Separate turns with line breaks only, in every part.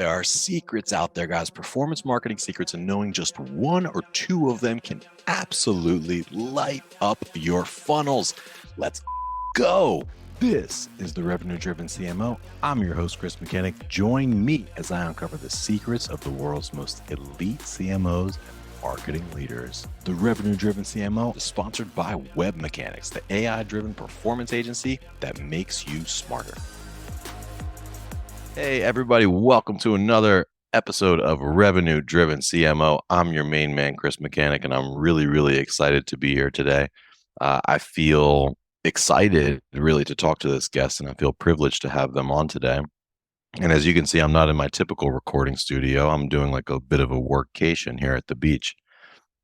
There are secrets out there, guys, performance marketing secrets, and knowing just one or two of them can absolutely light up your funnels. Let's go. This is the Revenue Driven CMO. I'm your host, Chris Mechanic. Join me as I uncover the secrets of the world's most elite CMOs and marketing leaders. The Revenue Driven CMO is sponsored by Web Mechanics, the AI-driven performance agency that makes you smarter. Hey, everybody, welcome to another episode of Revenue Driven CMO. I'm your main man, Chris Mechanic, and I'm really excited to be here today. I feel excited really to talk to this guest, and I feel privileged to have them on today. And as you can see, I'm not in my typical recording studio. I'm doing like a bit of a workcation here at the beach.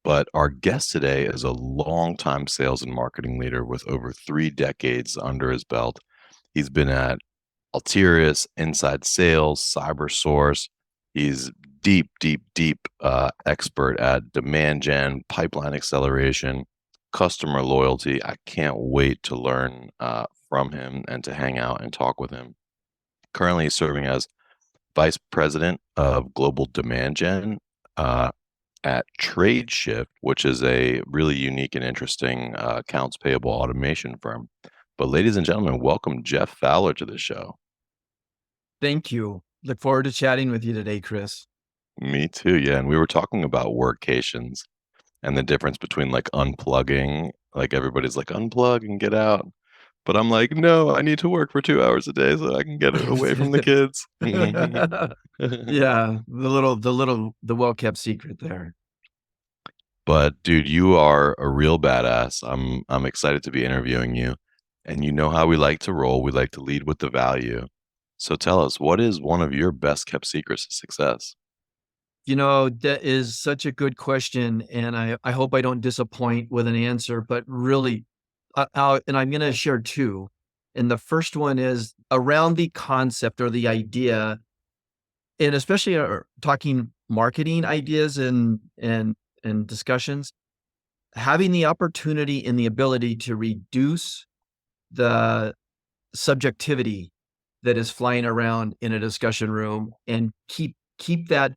But our guest today is a longtime sales and marketing leader with over 3 decades under his belt. He's been at Altiris, inside sales, Cybersource. He's deep expert at demand gen, pipeline acceleration, customer loyalty. I can't wait to learn from him and to hang out and talk with him. Currently, he's serving as vice president of global demand gen at Tradeshift, which is a really unique and interesting accounts payable automation firm. But ladies and gentlemen, welcome Jeff Fowler to the show.
Thank you. Look forward to chatting with you today, Chris.
Me too, yeah. And we were talking about workations and the difference between like unplugging, like everybody's like unplug and get out. But I'm like, no, I need to work for 2 hours a day so I can get away from the kids.
Yeah, the well-kept secret there.
But dude, you are a real badass. I'm excited to be interviewing you. And you know how we like to roll. We like to lead with the value. So tell us, what is one of your best kept secrets to success?
You know, that is such a good question, and I hope I don't disappoint with an answer, but really, and I'm going to share two. And the first one is around the concept or the idea, and especially talking marketing ideas and discussions, having the opportunity and the ability to reduce the subjectivity that is flying around in a discussion room and keep that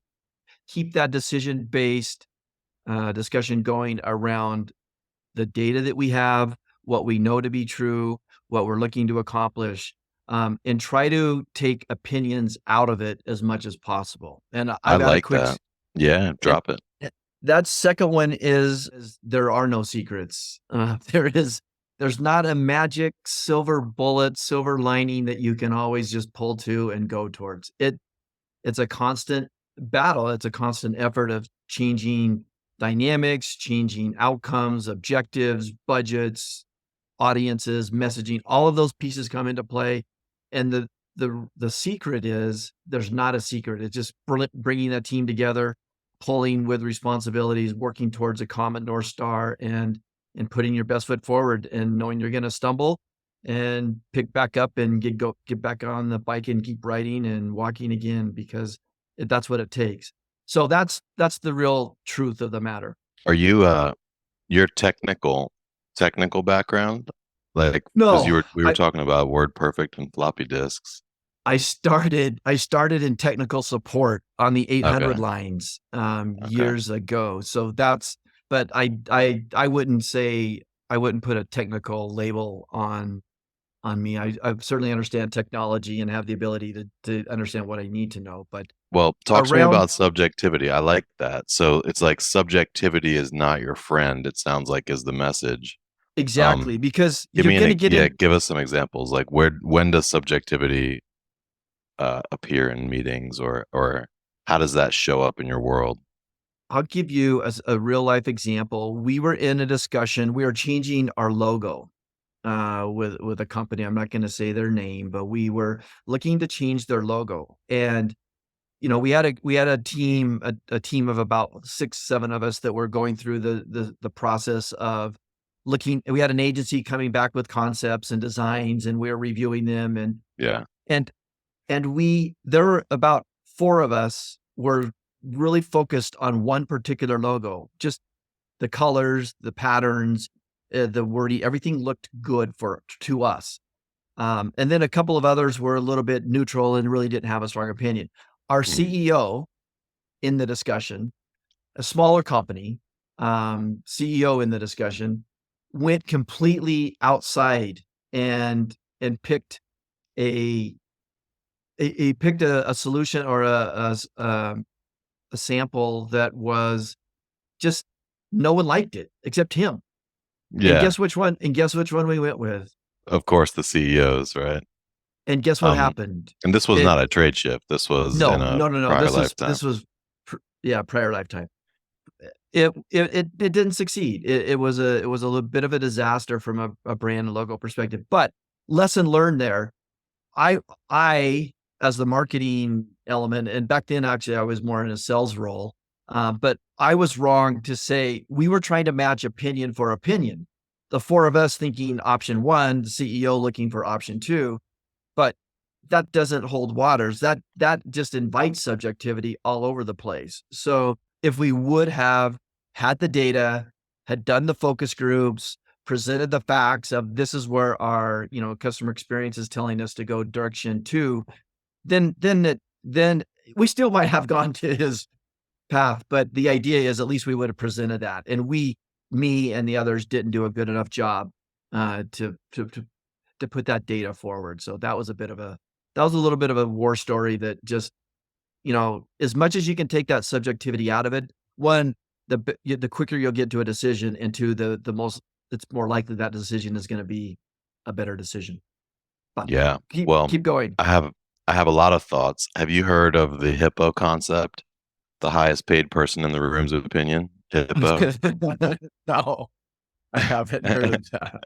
decision based discussion going around the data that we have, what we know to be true, what we're looking to accomplish, and try to take opinions out of it as much as possible. And
I
I've got a
like
quick
that. Yeah, drop it.
that second one is there are no secrets. There's not a magic silver bullet, silver lining that you can always just pull to and go towards. It's a constant battle. It's a constant effort of changing dynamics, changing outcomes, objectives, budgets, audiences, messaging. All of those pieces come into play. And the secret is there's not a secret. It's just bringing that team together, pulling with responsibilities, working towards a common North Star, and putting your best foot forward and knowing you're going to stumble and pick back up and get back on the bike and keep riding and walking again, because that's what it takes. So that's the real truth of the matter.
Are you your technical background? Like,
No,
because we were talking about WordPerfect and floppy disks.
I started in technical support on the 800
Okay.
lines years ago. So but I wouldn't put a technical label on me. I certainly understand technology and have the ability to understand what I need to know. But
Well, talk to me about subjectivity. I like that. So it's like subjectivity is not your friend, it sounds like is the message.
Exactly, because
Give
you're
me
going to get in.
give us some examples. Like when does subjectivity appear in meetings, or how does that show up in your world?
I'll give you a real life example. We were in a discussion. We were changing our logo with a company. I'm not going to say their name, but we were looking to change their logo. And we had a team of about 6-7 of us that were going through the process of looking. We had an agency coming back with concepts and designs, and we were reviewing them. And
Yeah.
and there were about 4 of us were really focused on one particular logo, just the colors, the patterns, the wording, everything looked good to us. And then a couple of others were a little bit neutral and really didn't have a strong opinion. Our
Mm.
CEO in the discussion, a smaller company, CEO in the discussion, went completely outside and picked a he picked a solution or a sample that was just no one liked it except him. And
Yeah,
guess which one? And guess which one we went with?
of course, the CEOs, right?
And guess what
Um,
happened?
and this was
It
not a trade shift. This was in
no,
a
no, no, no.
prior
This
lifetime.
was yeah, prior lifetime. It didn't succeed. It was a little bit of a disaster from a brand and logo perspective. But lesson learned there. I I as the marketing element, and back then actually I was more in a sales role. But I was wrong to say we were trying to match opinion for opinion. The four of us thinking option one, the CEO looking for option two, but that doesn't hold waters. That just invites subjectivity all over the place. So if we would have had the data, had done the focus groups, presented the facts of this is where our, customer experience is telling us to go direction two, then we still might have gone to his path. But the idea is at least we would have presented that. And me and the others didn't do a good enough job to put that data forward. So that was a little bit of a war story that just, as much as you can take that subjectivity out of it, one, the quicker you'll get to a decision, and two, the most it's more likely that decision is going to be a better decision. But
Yeah.
keep
Well,
keep going.
I have I have a lot of thoughts. Have you heard of the hippo concept? The highest paid person in the room's opinion? Hippo.
No, I haven't heard of that.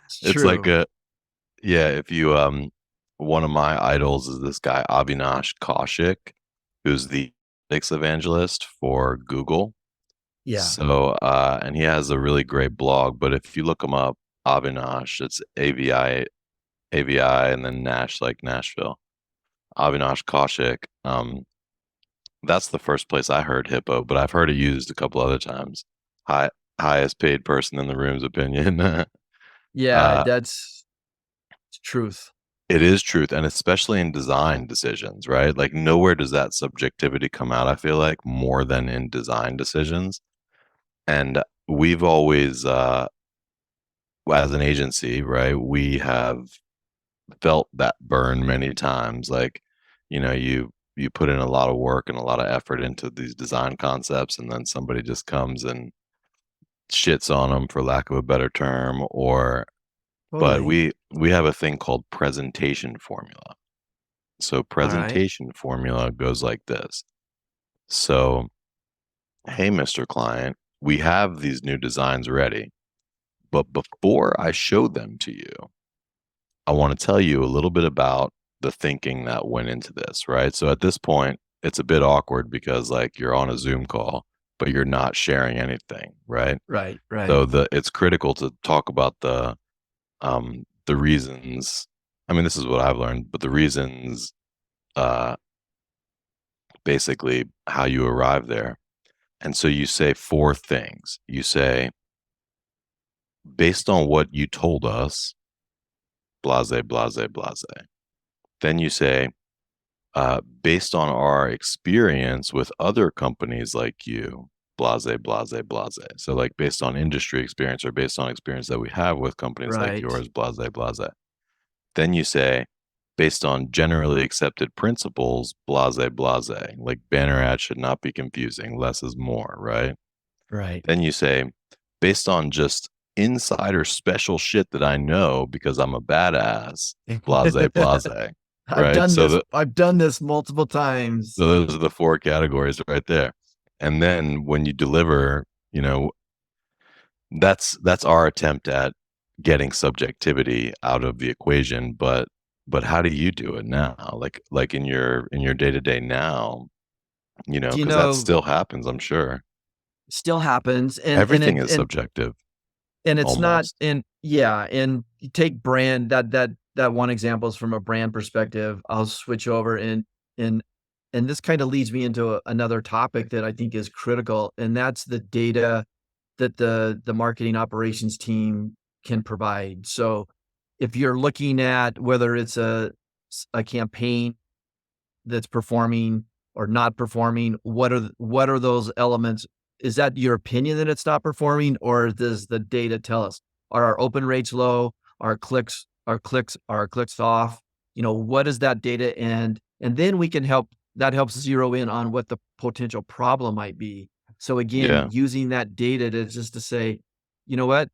It's
It's like
true.
yeah, if you one of my idols is this guy Avinash Kaushik, who's the ethics evangelist for Google.
Yeah.
So and he has a really great blog, but if you look him up, Avinash, it's AVI and then Nash like Nashville. Avinash Kaushik. That's the first place I heard hippo, but I've heard it used a couple other times. High highest paid person in the room's opinion.
Yeah,
uh
that's truth.
It is truth, and especially in design decisions, right? Like nowhere does that subjectivity come out, I feel like, more than in design decisions. And we've always, as an agency, right, we have felt that burn many times. Like, you put in a lot of work and a lot of effort into these design concepts, and then somebody just comes and shits on them, for lack of a better term, or but
Totally.
we have a thing called presentation formula. So
Alright.
presentation formula goes like this. So, hey, Mr. Client, we have these new designs ready, but before I show them to you, I want to tell you a little bit about the thinking that went into this, right? So at this point, it's a bit awkward because like you're on a Zoom call, but you're not sharing anything, right?
Right, right.
So it's critical to talk about the reasons. I mean, this is what I've learned, but the reasons uh basically how you arrive there. And so you say four things. You say, based on what you told us, blase, blase, blase. Then you say, based on our experience with other companies like you, blase, blase, blase. So, like, based on industry experience or based on experience that we have with companies like
Right.
yours, blase, blase. Then you say, based on generally accepted principles, blase, blase. Like, banner ads should not be confusing. Less is more, right?
Right.
Then you say, based on just insider special shit that I know because I'm a badass, blase, blase, right?
I've done this multiple times.
So those are the four categories right there. And then when you deliver, you know, that's our attempt at getting subjectivity out of the equation. But how do you do it now? Like in your day to day now,
Do you
because that
know
still happens, I'm sure.
still happens,
Everything is subjective,
and it's not
almost.
and yeah, and you take brand that one example is from a brand perspective. I'll switch over and and this kinda leads me into another topic that I think is critical, and that's the data that the marketing operations team can provide. So, if you're looking at whether it's a campaign that's performing or not performing? What are those elements? Is that your opinion that it's not performing, or does the data tell us? Are our open rates low? Are clicks off? What is that data? And then we can that helps zero in on what the potential problem might be. So again,
Yeah.
using that data to just to say, you know what,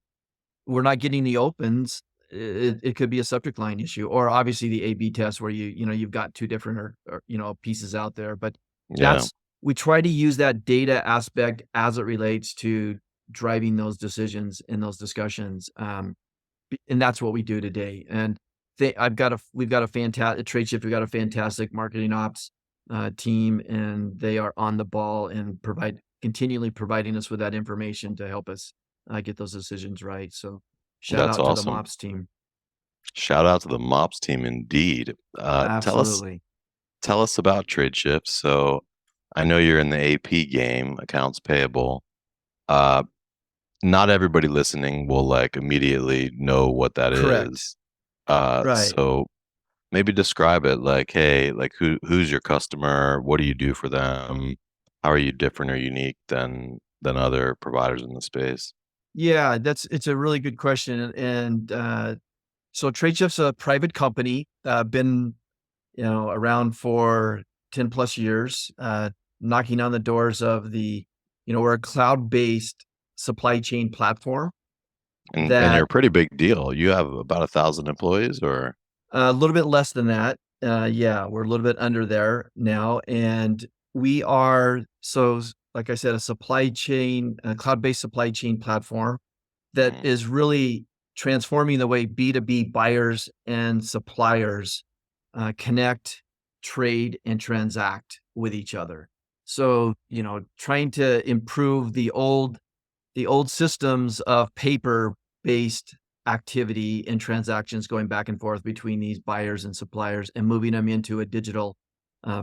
we're not getting the opens. It could be a subject line issue, or obviously the A/B test where you've got two different or pieces out there. But
Yeah.
that's we try to use that data aspect as it relates to driving those decisions in those discussions. And that's what we do today. And we've got a fantastic Tradeshift. We've got a fantastic marketing ops team, and they are on the ball and continually providing us with that information to help us get those decisions right. So shout
That's
out to the
awesome.
MOPS team.
Shout out to the MOPS team indeed.
Absolutely.
Tell us about Tradeshift. So I know you're in the AP game, accounts payable. Uh, Not everybody listening will like immediately know what that
Correct.
is.
Right.
So maybe describe it like, hey, like who's your customer? What do you do for them? How are you different or unique than other providers in the space?
Yeah, it's a really good question. And so Tradeshift's a private company, been around for 10 plus years, knocking on the doors of we're a cloud-based supply chain platform
And you're
that
a pretty big deal. You have about 1,000 employees, or
a little bit less than that. Yeah, we're a little bit under there now. And we are, like I said, a cloud-based supply chain platform that
Mhm.
is really transforming the way B2B buyers and suppliers connect, trade, and transact with each other. So, trying to improve the old systems of paper-based activity and transactions going back and forth between these buyers and suppliers and moving them into a digital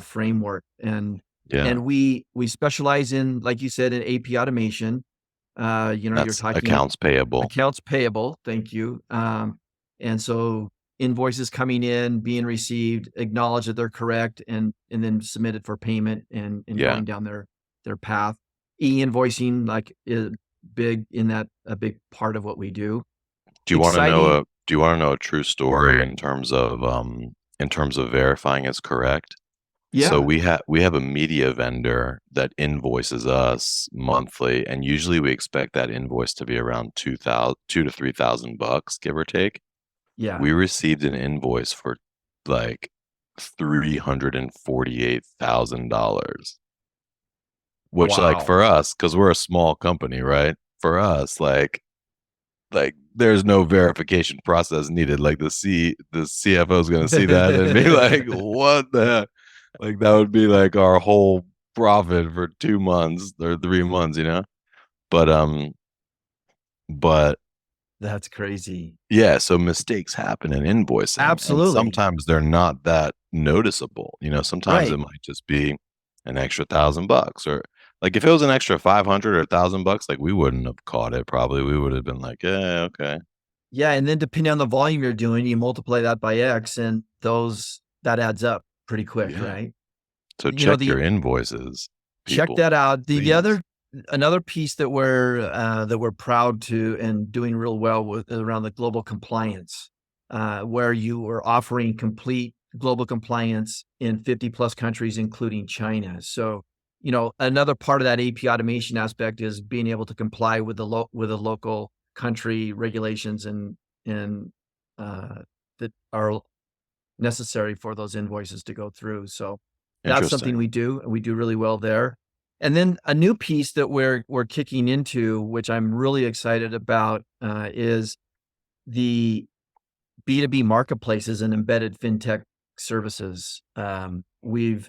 framework. And
Yeah,
we specialize in, like you said, in AP automation. You're
that's
talking
accounts payable.
accounts payable, thank you. And so invoices coming in, being received, acknowledge that they're correct, and then submitted for payment and
Yeah.
going down their path. E-invoicing, like, is big in that a big part of what we do. Exciting.
Do you want to know a true story in terms of verifying it's correct? So
Yeah,
we have a media vendor that invoices us monthly, and usually we expect that invoice to be around 2 to 3,000 bucks, give or take.
yeah.
We received an invoice for like $348,000, which like
Wow.
for us, because we're a small company, right? For us, like there's no verification process needed. Like the CFO is gonna see that and be like, what the heck? Like that would be like our whole profit for 2 months or 3 months, you know? But but
That's crazy.
yeah, so mistakes happen in invoicing, and
Absolutely.
sometimes they're not that noticeable. You know, sometimes it
Right.
might just be an extra $1,000, or like if it was an extra 500 or $1,000, like we wouldn't have caught it. Probably we would have been like, yeah, okay,
Yeah, and then depending on the volume you're doing, you multiply that by X, and that adds up pretty quick,
yeah.
right?
So
You know,
check
the
your invoices,
Check
people,
that out. The
please.
other Another piece that we're proud to and doing real well with is around the global compliance, where you are offering complete global compliance in 50 plus countries, including China. So, another part of that AP automation aspect is being able to comply with the local country regulations and uh, that are necessary for those invoices to go through. So that's something
Interesting.
we do, and we do really well there. And then a new piece that we're kicking into, which I'm really excited about, is the B2B marketplaces and embedded fintech services. We're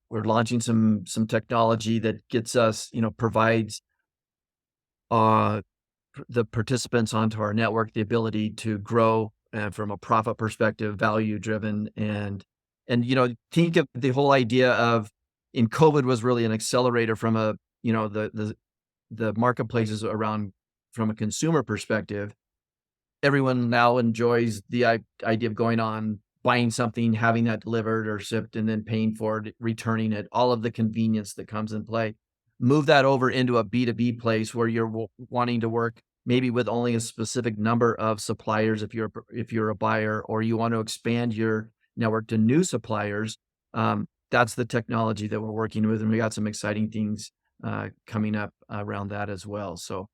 launching some technology that gets us, provides uh, the participants onto our network the ability to grow from a profit perspective, value driven, and think of the whole idea of in COVID was really an accelerator from a the marketplaces around from a consumer perspective. Everyone now enjoys the idea of going on buying something, having that delivered or shipped, and then paying for it, returning it, all of the convenience that comes in play. Move that over into a B2B place where you're wanting to work maybe with only a specific number of suppliers if you're a buyer, or you want to expand your network to new suppliers. That's the technology that we're working with, and we got some exciting things coming up around that as well. So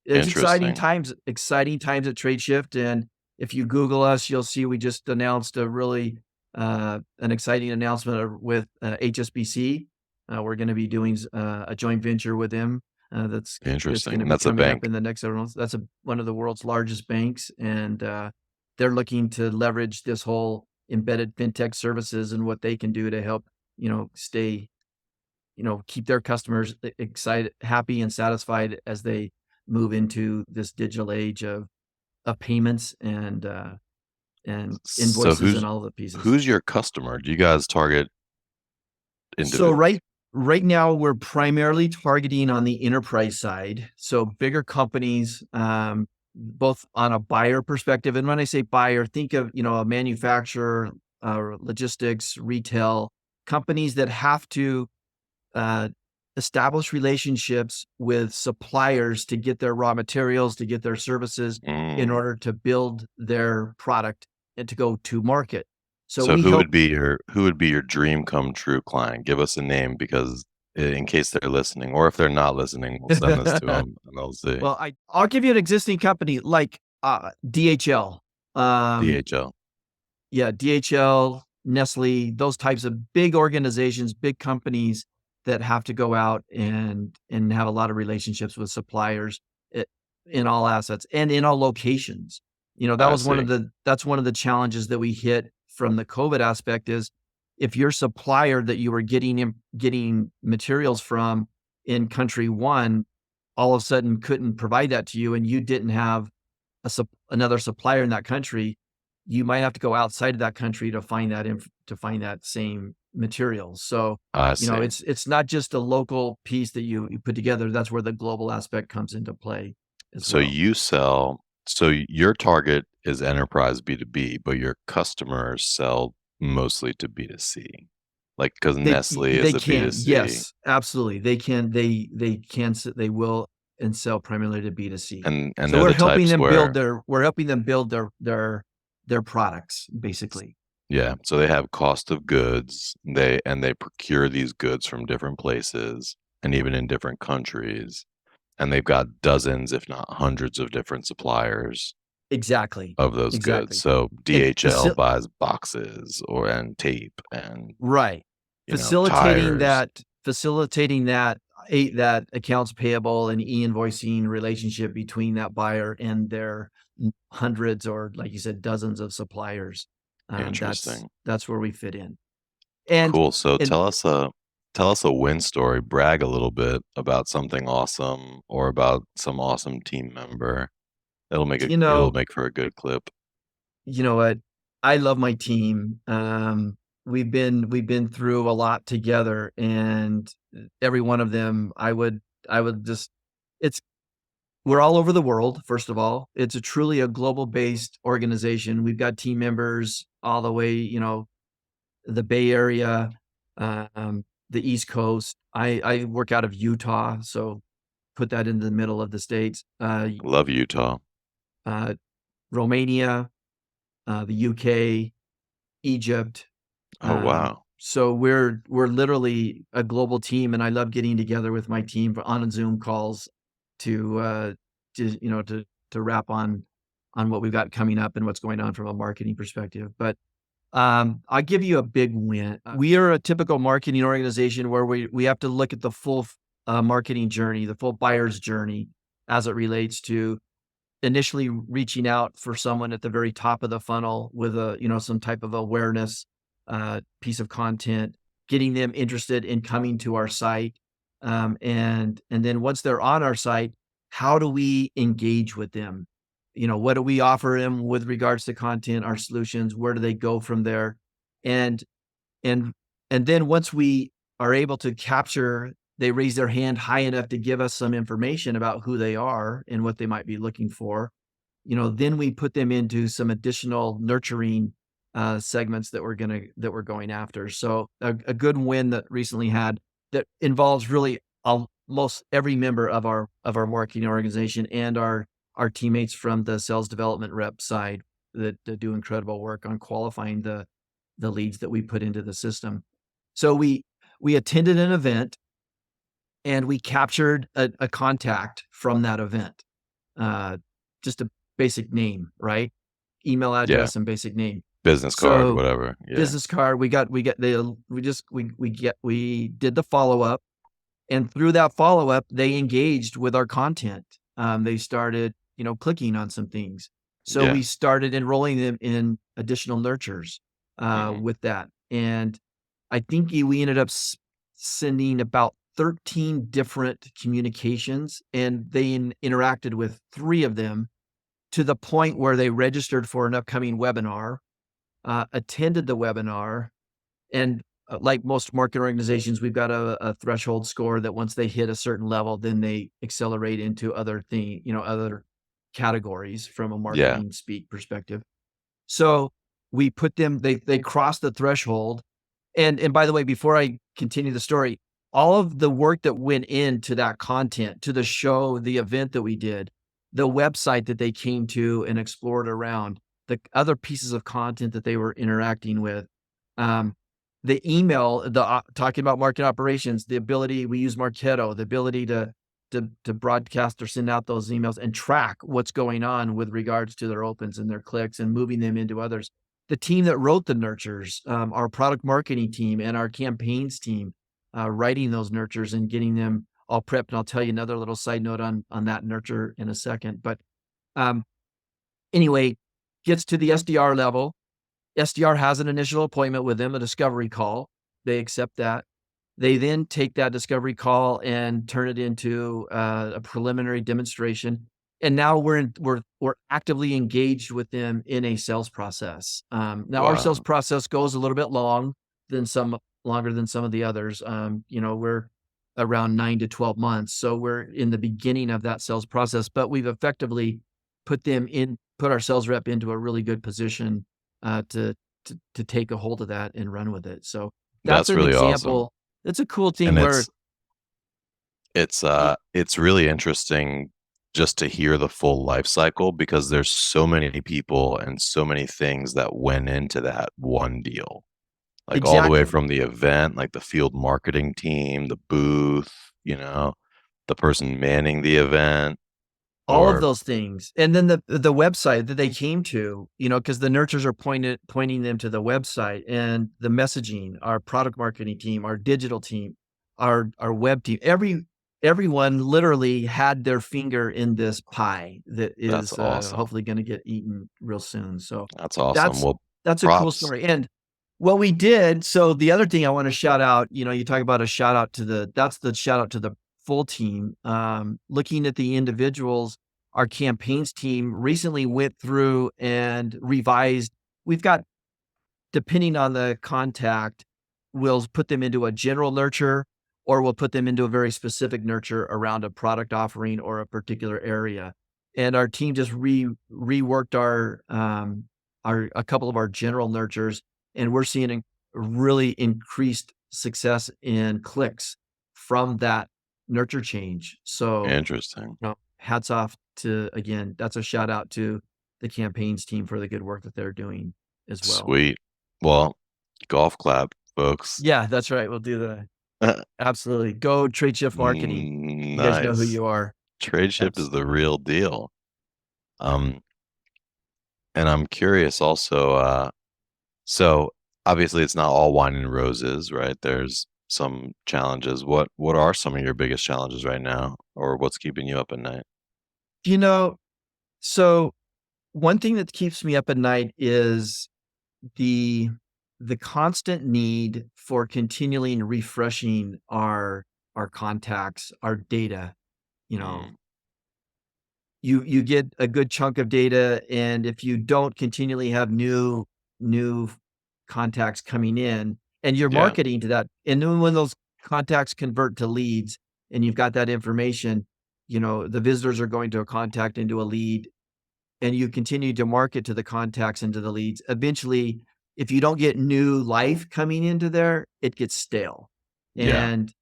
it's
Interesting.
exciting times at Tradeshift. And if you Google us, you'll see we just announced a really an exciting announcement with HSBC. We're going to be doing a joint venture with them. That's going
Interesting.
to
And
be
that's a
coming up
bank.
in the next several months. That's one of the world's largest banks, and they're looking to leverage this whole embedded fintech services and what they can do to help stay keep their customers excited, happy, and satisfied as they move into this digital age of payments and
So
invoices and all the pieces.
who's your customer? Do you guys target
So
individual?
right now we're primarily targeting on the enterprise side. So bigger companies, both on a buyer perspective. And when I say buyer, think of, a manufacturer, logistics, retail, companies that have to uh, establish relationships with suppliers to get their raw materials, to get their services in
Mm.
order to build their product and to go to market. So
So
we help.
who would be your dream come true client? Give us a name because in case they're listening, or if they're not listening, we'll send this to them and they'll see.
Well, I'll give you an existing company like DHL. Um,
DHL.
yeah, DHL, Nestle, those types of big organizations, big companies that have to go out and have a lot of relationships with suppliers i- in all assets and in all locations.
I see.
That's one of the challenges that we hit from the COVID aspect is if your supplier that you were getting materials from in country one all of a sudden couldn't provide that to you and you didn't have another supplier in that country, you might have to go outside of that country to find to find that same material. So,
I see.
it's not just a local piece that you put together. That's where the global aspect comes into play as
So
well.
your target is enterprise B2B, but your customers sell mostly to B2C. Like, because Nestle is
They
a
can,
B2C
yes, absolutely. They will and sell primarily to B2C.
and
So
they're the types where,
we're helping them build their products basically.
yeah, so they have cost of goods. They procure these goods from different places and even in different countries. And they've got dozens, if not hundreds of different suppliers
Exactly.
of those goods.
Exactly.
So
And
DHL buys boxes and tape and,
right.
tires.
Facilitating that accounts payable and e-invoicing relationship between that buyer and their hundreds or, like you said, dozens of suppliers.
Interesting.
That's where we fit in. And
Cool. So
and
tell us a win story. Brag a little bit about something awesome or about some awesome team member.
you
It'll
know,
make for a good clip.
you know what? I love my team. We've been through a lot together, and every one of them, I would just. It's We're all over the world. First of all, it's truly a global based organization. We've got team members all the way, the Bay Area, the East Coast. I work out of Utah, so put that in the middle of the states.
Love Utah.
Uh, Romania, the UK, Egypt.
Oh wow.
So we're literally a global team, and I love getting together with my team on Zoom calls to to wrap on what we've got coming up and what's going on from a marketing perspective. But I'll give you a big win. We are a typical marketing organization where we have to look at the full marketing journey, the full buyer's journey as it relates to initially reaching out for someone at the very top of the funnel with some type of awareness piece of content, getting them interested in coming to our site, and then once they're on our site, how do we engage with them? What do we offer them with regards to content, our solutions? Where do they go from there? And and and then once we are able to capture, they raise their hand high enough to give us some information about who they are and what they might be looking for. Then we put them into some additional nurturing segments that we're going after. So a good win that recently had that involves really almost every member of our marketing organization and our teammates from the sales development rep side that do incredible work on qualifying the leads that we put into the system. So we attended an event and we captured a contact from that event. Uh, just a basic name, right? Email
Yeah.
address and basic name.
Business card,
So
whatever. Yeah.
business card, we did the follow-up, and through that follow-up, they engaged with our content. They started, clicking on some things. So
Yeah.
we started enrolling them in additional nurtures,
Hmm.
with that. And I think we ended up sending about 13 different communications, and they interacted with 3 of them to the point where they registered for an upcoming webinar, attended the webinar, and like most market organizations, we've got a threshold score that once they hit a certain level, then they accelerate into other categories from a
Yeah.
marketing speak perspective. So we put them, they crossed the threshold. And by the way, before I continue the story, all of the work that went into that content, to the show, the event that we did, the website that they came to and explored around, the other pieces of content that they were interacting with, um, the email, talking about market operations, the ability we use Marketo, the ability to broadcast or send out those emails and track what's going on with regards to their opens and their clicks and moving them into others. The team that wrote the nurtures, our product marketing team and our campaigns team, writing those nurtures and getting them all prepped. And I'll tell you another little side note on that nurture in a second. But um, anyway, gets to the SDR level. SDR has an initial appointment with them, a discovery call. They accept that. They then take that discovery call and turn it into a preliminary demonstration. And now we're actively engaged with them in a sales process. Now our sales
Wow.
process goes a little bit longer than some of the others. We're around 9 to 12 months, so we're in the beginning of that sales process. But we've effectively put our sales rep into a really good position to take a hold of that and run with it. So that's
That's
an
really awesome.
example. It's a cool thing
And
where y
it's really interesting just to hear the full life cycle because there's so many people and so many things that went into that one deal. Like all the way
exactly.
from the event, like the field marketing team, the booth, you know, the person manning the event
All of
or
those things. And then the website that they came to, because the nurtures are pointing them to the website and the messaging, our product marketing team, our digital team, our web team, everyone literally had their finger in this pie that
that's
is,
awesome.
hopefully gonna get eaten real soon. So
That's awesome.
that's
Well,
that's a cool
props.
story. And what we did, so the other thing I wanna shout out, you talk about a shout out that's the shout out to the full team. Looking at the individuals, our campaigns team recently went through and revised. We've got, depending on the contact, we'll put them into a general nurture or we'll put them into a very specific nurture around a product offering or a particular area. And our team just reworked our a couple of our general nurtures, and we're seeing a really increased success in clicks from that nurture change. So,
Interesting.
hats off to, again, that's a shout out to the campaigns team for the good work that they're doing as well.
Sweet. Well, golf clap, folks.
Yeah, that's right. We'll do that. Absolutely. Go Tradeshift Marketing. You guys know who
Nice.
you are.
Tradeshift
That's
is the real deal. Um, and I'm curious also, so obviously it's not all wine and roses, right? There's some challenges. What are some of your biggest challenges right now, or what's keeping you up at night?
you know, so one thing that keeps me up at night is the the constant need for continually refreshing our contacts, our data. You know,
Mm,
you get a good chunk of data, and if you don't continually have new contacts coming in and you're
yeah,
marketing to that, and then when those contacts convert to leads and you've got that information, the visitors are going to a contact into a lead, and you continue to market to the contacts into the leads. Eventually if you don't get new life coming into there, it gets stale.
Yeah.
And,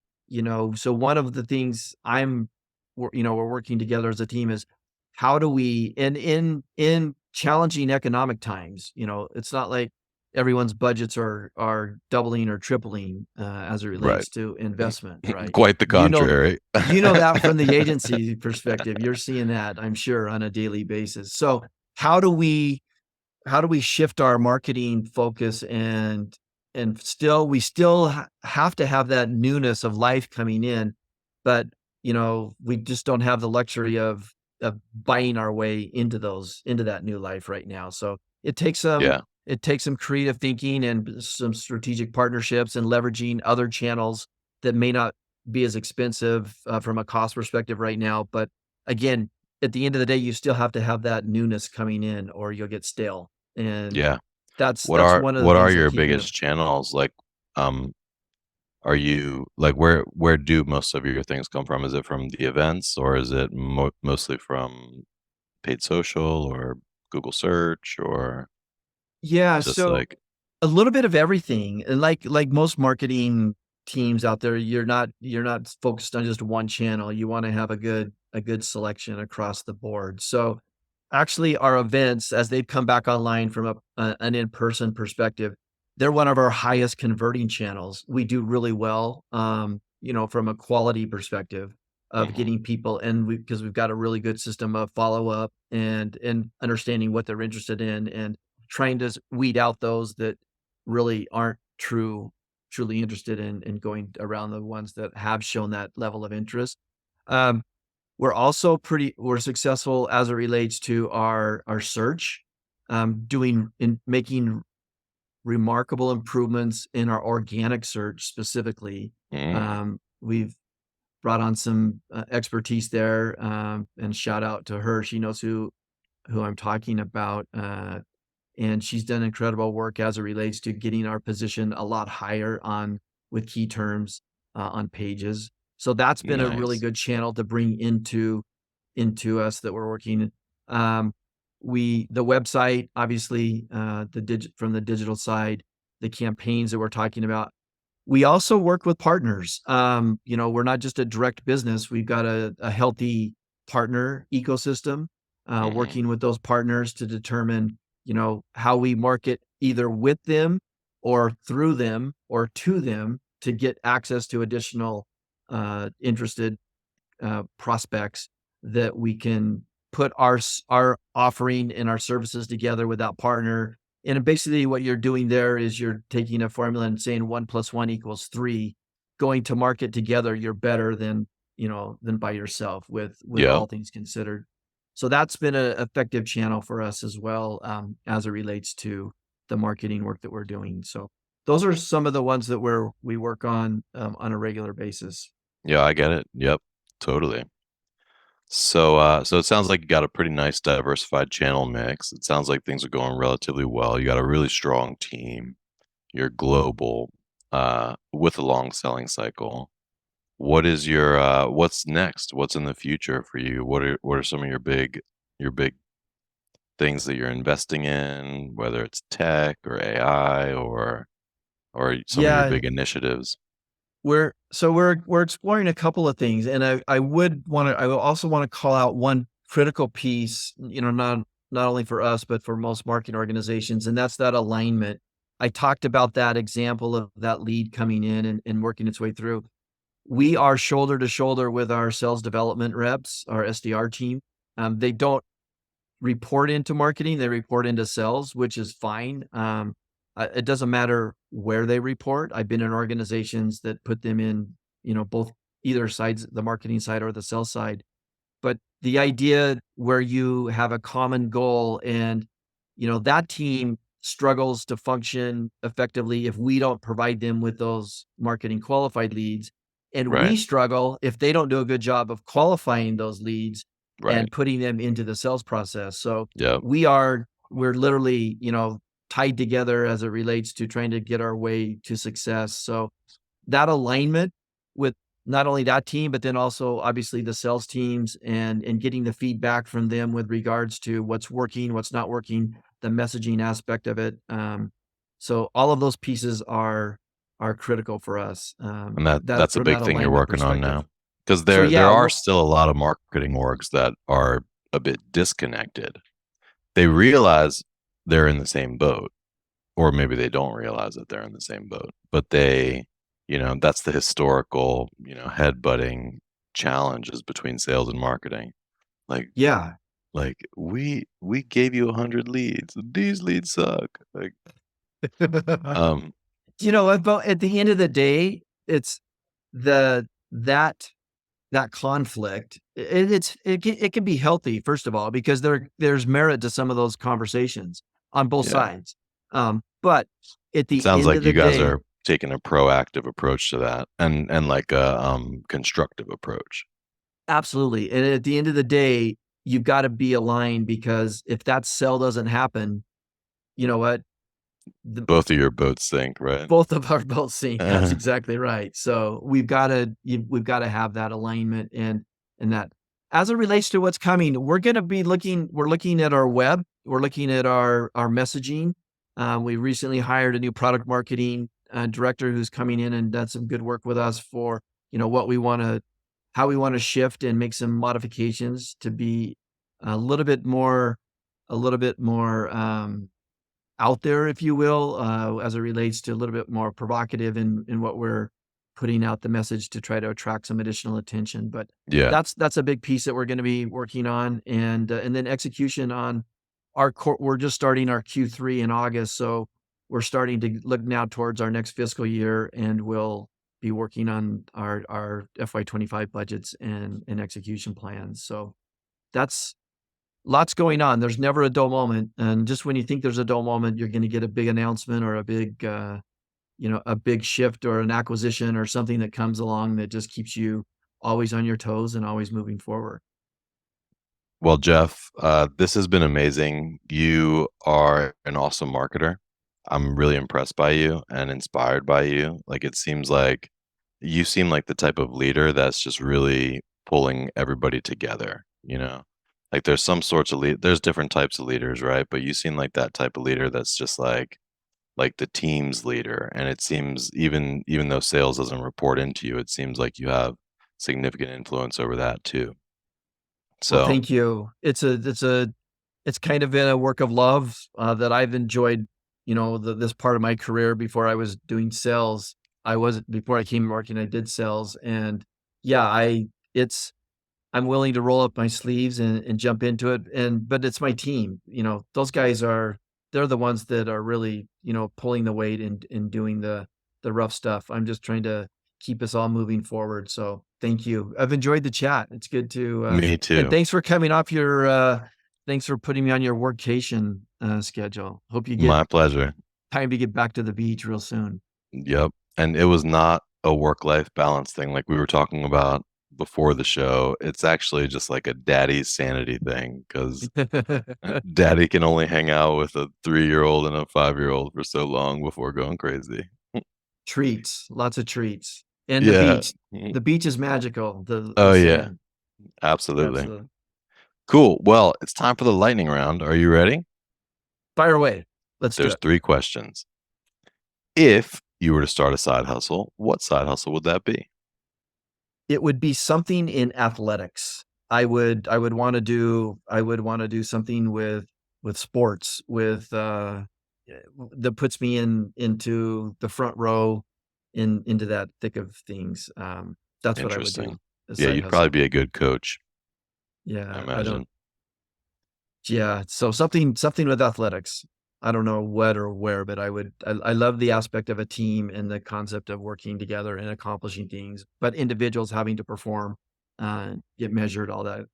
so one of the things we're working together as a team is how do we, and in challenging economic times, it's not like everyone's budgets are doubling or tripling as it
Right.
relates to investment, right?
Quite the
You know,
contrary.
you know that from the agency perspective. You're seeing that, I'm sure, on a daily basis. So how do we how do we shift our marketing focus and we still have to have that newness of life coming in, but we just don't have the luxury of buying our way into that new life right now. So it takes some
Yeah.
it takes some creative thinking and some strategic partnerships and leveraging other channels that may not be as expensive from a cost perspective right now. But again, at the end of the day, you still have to have that newness coming in, or you'll get stale. And
Yeah.
that's one of the
What are
things that
your
keep me.
biggest channels? Like, um, are you like where do most of your things come from? Is it from the events, or is it mostly from paid social or Google search, or
Yeah,
just
so
like,
a little bit of everything. And like most marketing teams out there, you're not focused on just one channel. You want to have a good selection across the board. So actually our events, as they've come back online from an in-person perspective, they're one of our highest converting channels. We do really well, from a quality perspective of
mhm,
getting people, and because we've got a really good system of follow-up and understanding what they're interested in, and trying to weed out those that really aren't truly interested in going around the ones that have shown that level of interest. Um, we're successful as it relates to our search, doing in making remarkable improvements in our organic search specifically.
mm,
We've brought on some expertise there, and shout out to her. She knows who I'm talking about. And she's done incredible work as it relates to getting our position a lot higher on with key terms on pages. So that's been a really
nice.
good channel to bring into us that we're working. Um, the website, obviously, from the digital side, the campaigns that we're talking about. We also work with partners. We're not just a direct business. We've got a healthy partner ecosystem,
Mhm.
working with those partners to determine, how we market either with them or through them or to them to get access to additional interested prospects that we can put our offering and our services together with that partner. And basically, what you're doing there is you're taking a formula and saying 1 + 1 = 3. Going to market together, you're better than by yourself with
Yep.
all things considered. So that's been an effective channel for us as well, as it relates to the marketing work that we're doing. So those are some of the ones that we work on a regular basis.
Yeah, I get it. Yep. Totally. So it sounds like you got a pretty nice diversified channel mix. It sounds like things are going relatively well. You got a really strong team. You're global, with a long selling cycle. What's next? What's in the future for you? What are some of your big things that you're investing in, whether it's tech or AI or some of your
Yeah,
big initiatives?
we're exploring a couple of things, and I will also wanna call out one critical piece, not only for us, but for most marketing organizations, and that's that alignment. I talked about that example of that lead coming in and working its way through. We are shoulder to shoulder with our sales development reps, our SDR team. They don't report into marketing, they report into sales, which is fine. It doesn't matter where they report. I've been in organizations that put them in, both either sides, the marketing side or the sales side. But the idea where you have a common goal and, that team struggles to function effectively if we don't provide them with those marketing qualified leads. And we
Right.
struggle if they don't do a good job of qualifying those leads
Right.
and putting them into the sales process. So
Yep.
we're literally, tied together as it relates to trying to get our way to success. So that alignment with not only that team, but then also obviously the sales teams and getting the feedback from them with regards to what's working, what's not working, the messaging aspect of it. So all of those pieces are critical for us,
And
that
that's a
from
big
that
thing you're
alignment
working on
perspective.
now. Because
So
there
yeah,
are still a lot of marketing orgs that are a bit disconnected. They realize they're in the same boat, or maybe they don't realize that they're in the same boat, but that's the historical, headbutting challenges between sales and marketing. Like,
yeah.
we gave you 100 leads. These leads suck. Like, um,
You know what, but at the end of the day, it's the that conflict, it can be healthy, first of all, because there's merit to some of those conversations on both
yeah,
sides. But at
it
the
sounds
end
like
of
you
the
guys
day,
are taking a proactive approach to that, and like a constructive approach.
absolutely. And at the end of the day, you've got to be aligned because if that sell doesn't happen, you know what? The
Both of your boats sink, right?
both of our both sink. That's exactly right. So we've got to have that alignment and that as it relates to what's coming, we're looking at our web, we're looking at our messaging. We recently hired a new product marketing director who's coming in and done some good work with us for what we want to how we want to shift and make some modifications to be a little bit more a little bit more out there, if you will, as it relates to a little bit more provocative in what we're putting out the message to try to attract some additional attention. But
Yeah.
that's a big piece that we're going to be working on, and then execution on our core. We're just starting our Q3 in August, so we're starting to look now towards our next fiscal year, and we'll be working on our FY25 budgets and execution plans. So that's lots going on. There's never a dull moment, and just when you think there's a dull moment, you're gonna get a big announcement or a big shift or an acquisition or something that comes along that just keeps you always on your toes and always moving forward.
Well, Jeff, this has been amazing. You are an awesome marketer. I'm really impressed by you and inspired by you. Like, it seems like you seem like the type of leader that's just really pulling everybody together, you know? Like, there's different types of leaders, right? But you seem like that type of leader that's just like the team's leader. And it seems even though sales doesn't report into you, it seems like you have significant influence over that too.
Well,
So,
thank you. It's kind of been a work of love, that I've enjoyed, this part of my career before I was doing sales. Before I came to marketing, I did sales, and yeah, it's I'm willing to roll up my sleeves and jump into it, but it's my team, those guys they're the ones that are really, pulling the weight and doing the rough stuff. I'm just trying to keep us all moving forward, so thank you. I've enjoyed the chat. It's good to,
me
and
too.
thanks for putting me on your workcation, schedule. Hope you get
My pleasure.
time to get back to the beach real soon.
Yep. And it was not a work-life balance thing like we were talking about before the show. It's actually just like a daddy's sanity thing because daddy can only hang out with a 3-year-old and a 5-year-old for so long before going crazy.
Treats, lots of treats, and the
Yeah.
beach. The beach is magical, the
Oh, yeah.
sand.
Absolutely.
Absolutely.
Cool. Well, it's time for the lightning round. Are you ready?
Fire away. Let's do
There's
it.
3 questions. If you were to start a side hustle, what side hustle would that be?
It would be something in athletics. I would wanna do something with sports, that puts me into the front row, into that thick of things. That's what I would do,
Interesting.
a
Yeah,
side
you'd probably
hustle.
be a good coach, I
Yeah, I don't
imagine.
yeah, so something with athletics. I don't know what or where, but I love the aspect of a team and the concept of working together and accomplishing things, but individuals having to perform, get measured, all that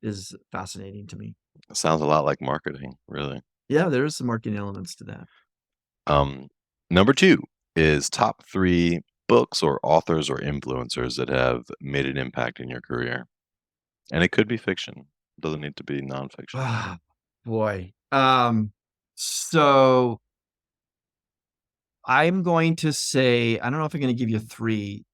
is fascinating to me.
It sounds a lot like marketing, really.
Yeah, there is some marketing elements to that.
Um, Number 2 is top 3 books or authors or influencers that have made an impact in your career. And it could be fiction. It doesn't need to be nonfiction.
Ah, boy. So I'm going to say, I don't know if I'm gonna give you 3.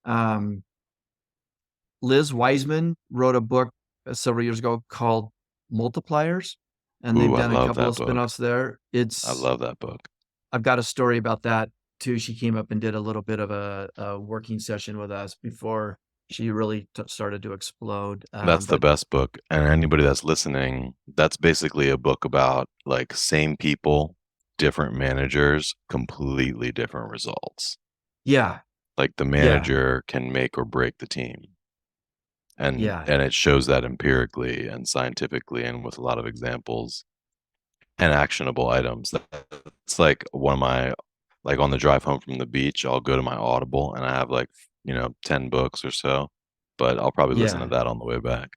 Liz Wiseman wrote a book, several years ago called Multipliers, and they've
Ooh, I
done a
love
couple
that
of
book.
spinoffs there.
I
It's
love that book.
I've got a story about that too. She came up and did a little bit of a working session with us before she really started to explode.
That's the
But
best book. And anybody that's listening, that's basically a book about like same people, different managers, completely different results.
yeah,
Like the
yeah,
manager can make or break the team. And
yeah,
and it shows that empirically and scientifically and with a lot of examples and actionable items. It's like one of my like on the drive home from the beach, I'll go to my Audible and I have like, 10 books or so, but I'll probably listen to
yeah.
that on the way back.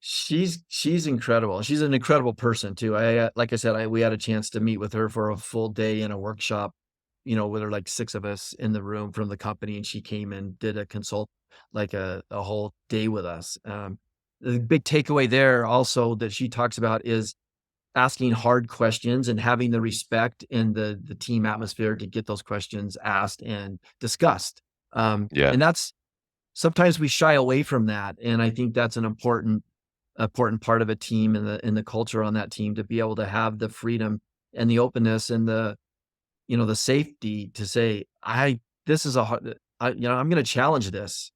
She's incredible. She's an incredible person too. Like I said, we had a chance to meet with her for a full day in a workshop, with her like 6 of us in the room from the company, and she came and did a consult like a whole day with us. The big takeaway there also that she talks about is asking hard questions and having the respect in the team atmosphere to get those questions asked and discussed.
Yeah.
And that's sometimes we shy away from that, and I think that's an important part of a team and the culture on that team to be able to have the freedom and the openness and the safety to say, this is a hard, I'm going to challenge this,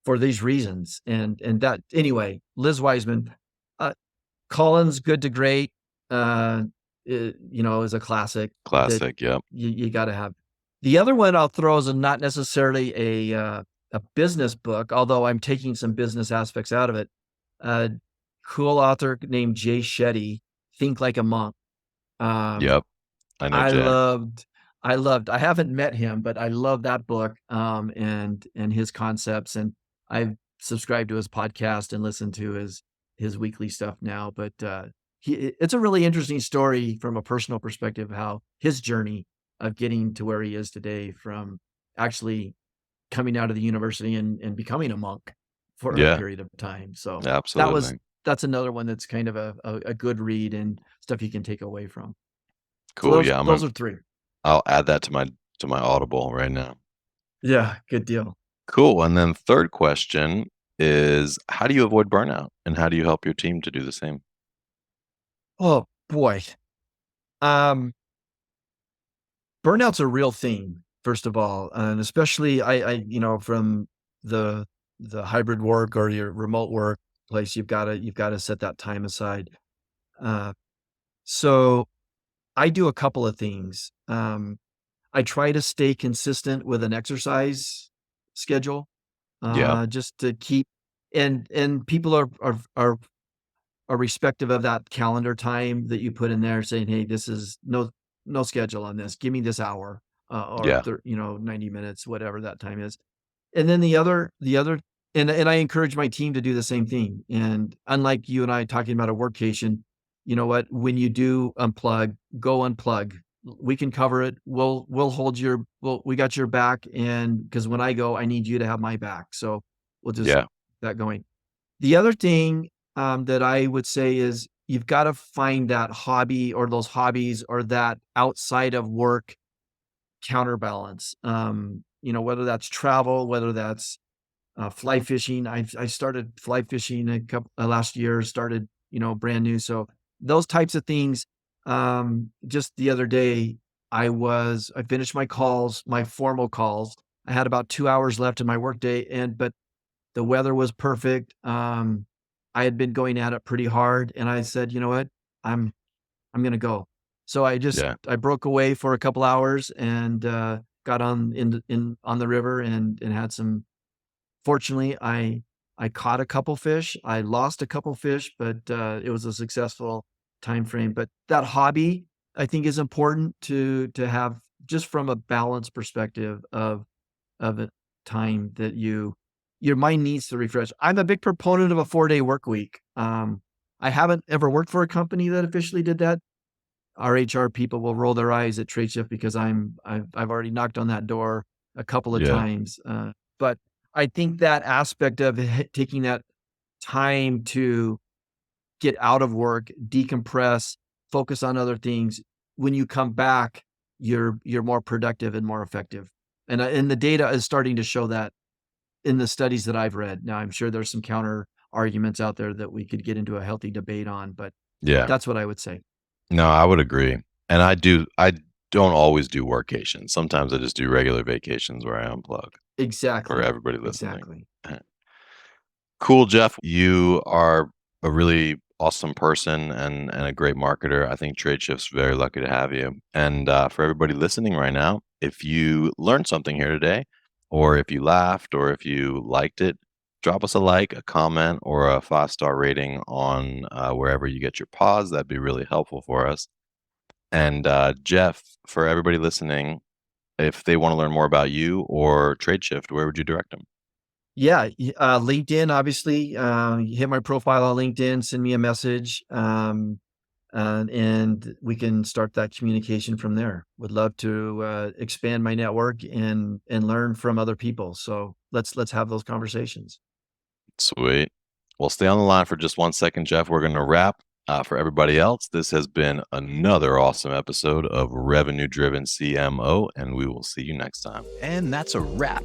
for these reasons. And that, anyway, Liz Wiseman, uh, Collins, Good to Great, is a classic that
Classic. Yep.
you got to have. The other one I'll throw is not necessarily a business book, although I'm taking some business aspects out of it. Uh, Cool author named Jay Shetty, Think Like a Monk. Um,
Yep. I know
I
Jay.
loved I haven't met him, but I love that book, and his concepts, and I've subscribed to his podcast and listened to his weekly stuff now, but, it's a really interesting story from a personal perspective, how his journey of getting to where he is today from actually coming out of the university and becoming a monk for a
Yeah.
period of time. So that was
Absolutely.
that's another one that's kind of a good read and stuff you can take away from. So
Cool.
those
Yeah.
those are 3.
I'll add that to my Audible right now.
Yeah, good deal.
Cool. And then third question is how do you avoid burnout and how do you help your team to do the same?
Oh, boy. Um, Burnout's a real thing, first of all, and especially from the the hybrid work or your remote work place, you've gotta set that time aside. Uh, so I do a couple of things. I try to stay consistent with an exercise schedule,
Yep.
just to keep and people are respective of that calendar time that you put in there saying, "Hey, this is no schedule on this. Give me this hour, or
Yeah.
90 minutes, whatever that time is." And then the other and I encourage my team to do the same thing. And unlike you and I talking about a workcation, you know what? When you do unplug, go unplug. We can cover it. We'll hold we got your back, and because when I go, I need you to have my back. So we'll just
Yeah.
that going. The other thing, that I would say is you've gotta find that hobby or those hobbies or that outside of work counterbalance. Whether that's travel, whether that's, fly fishing. I started fly fishing last year, started, brand new. So those types of things. Just the other day, I finished my calls, my formal calls. I had about 2 hours left in my workday, but the weather was perfect. I had been going at it pretty hard, and I said, "You know what? I'm I'm gonna go." So
Yeah.
I broke away for a couple hours and, got on the river and had some. Fortunately, I caught a couple fish. I lost a couple fish, but, it was a successful time frame. But that hobby, I think, is important to have just from a balance perspective of a time that your mind needs to refresh. I'm a big proponent of a 4-day work week. I haven't ever worked for a company that officially did that. Our HR people will roll their eyes at Tradeshift because I've already knocked on that door a couple of
Yeah.
times. But I think that aspect of taking that time to get out of work, decompress, focus on other things. When you come back, you're more productive and more effective. And the data is starting to show that in the studies that I've read. Now, I'm sure there's some counter arguments out there that we could get into a healthy debate on, but
Yeah.
that's what I would say.
No, I would agree. And I don't always do workations. Sometimes I just do regular vacations where I unplug for
Exactly.
everybody listening.
Exactly.
Cool, Jeff. You are a really awesome person and a great marketer. I think Tradeshift's very lucky to have you. And for everybody listening right now, if you learned something here today, or if you laughed, or if you liked it, drop us a like, a comment, or a 5-star rating on wherever you get your pods. That'd be really helpful for us. And Jeff, for everybody listening, if they want to learn more about you or Tradeshift, where would you direct them?
Yeah, LinkedIn, obviously, you hit my profile on LinkedIn, send me a message, and we can start that communication from there. Would love to expand my network and learn from other people. So let's have those conversations.
Sweet. Well, stay on the line for just 1 second, Jeff. We're going to wrap. For everybody else, this has been another awesome episode of Revenue Driven CMO, and we will see you next time. And that's a wrap.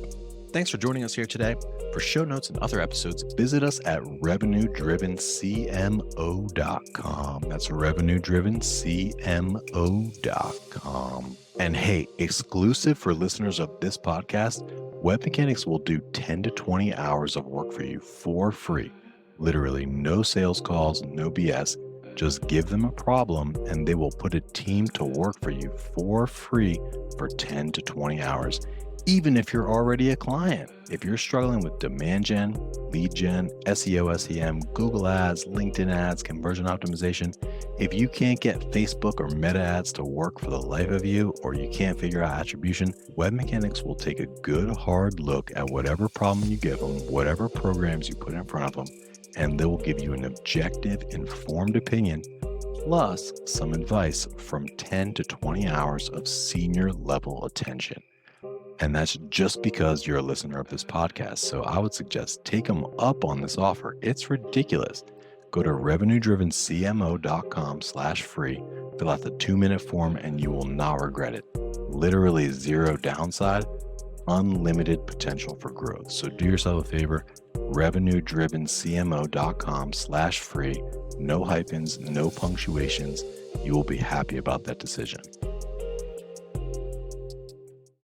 Thanks for joining us here today. For show notes and other episodes, visit us at revenuedrivencmo.com. That's revenuedrivencmo.com. And hey, exclusive for listeners of this podcast, Web Mechanics will do 10 to 20 hours of work for you for free. Literally no sales calls, no BS. Just give them a problem and they will put a team to work for you for free for 10 to 20 hours. Even if you're already a client, if you're struggling with demand gen, lead gen, SEO, SEM, Google ads, LinkedIn ads, conversion optimization, if you can't get Facebook or Meta ads to work for the life of you, or you can't figure out attribution, Web Mechanics will take a good hard look at whatever problem you give them, whatever programs you put in front of them, and they will give you an objective, informed opinion, plus some advice from 10 to 20 hours of senior level attention. And that's just because you're a listener of this podcast. So I would suggest take them up on this offer. It's ridiculous. Go to revenuedrivencmo.com/free, fill out the 2-minute form, and you will not regret it. Literally zero downside, unlimited potential for growth. So do yourself a favor, revenuedrivencmo.com/free, no hyphens, no punctuations. You will be happy about that decision.